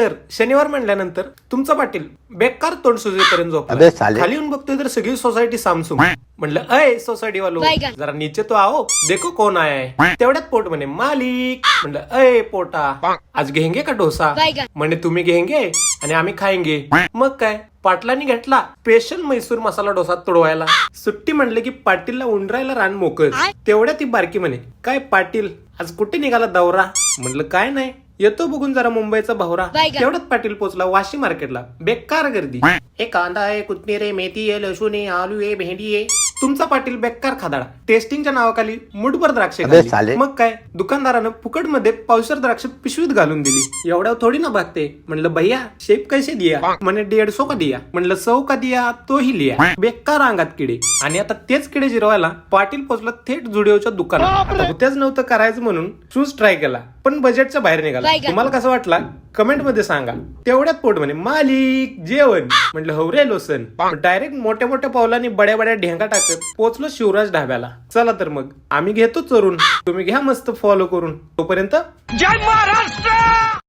तर शनिवार म्हणल्यानंतर तुमचा पाटील बेकार तोंड सुजेपर्यंत झोपला. खाली येऊन बघतोय तर सगळी सोसायटी सामसूम. म्हणलं अय सोसायटी वालो जरा नीचे तो आओ देखो कोण आहे. तेवढ्यात पोट म्हणे मालिक. म्हणलं अय पोटा आज घेंगे का डोसा. म्हणे तुम्ही घेंगे आणि आम्ही खाएंगे. मग काय पाटलांनी घेतला स्पेशल म्हैसूर मसाला डोसा तोडवायला. सुट्टी म्हणले की पाटीलला उंडरायला रान मोकळ. तेवढ्या ती बारकी म्हणे काय पाटील आज कुठे निघाला दौरा. म्हणलं काय नाही येतो बघून जरा मुंबईचा भावरा. तेवढ्यात पाटील पोचला वाशी मार्केटला. बेकार गर्दी. हे कांदा आहे कोथमीर आहे मेथी आहे लसूण आहे आलू आहे भेंडी आहे. तुमचा पाटील बेकार खादाडा. टेस्टिंगच्या नावाखाली मुठभर द्राक्षे खाल्ली. मग काय दुकानदारानं फुकट मध्ये पावशर द्राक्ष पिशवीत घालून दिली. एवढ्या थोडी ना भागते. म्हणलं भैया शेप कैसे दिया. म्हणे 150 का दिया. म्हणलं 100 का दिया तोही लिया. बेकार अंगात किडे. आणि आता तेच किडे जिरवायला पाटील पोचला थेट जुडिओच्या दुकानात. होत्याच नव्हतं करायचं म्हणून शूज ट्राय केला पण बजेटच्या बाहेर निघाला. तुम्हाला कसं वाटला कमेंट मध्ये सांगा. तेवढ्यात पोट म्हणे मालिक जेवण. म्हटलं हो रे लोसन. डायरेक्ट मोठ्या मोठ्या पावलांनी बड्या बड्या ढेंगा टाकत पोचलो शिवराज ढाब्याला. चला तर मग आम्ही घेतो चोरून तुम्ही घ्या मस्त फॉलो करून. तोपर्यंत जय महाराष्ट्र.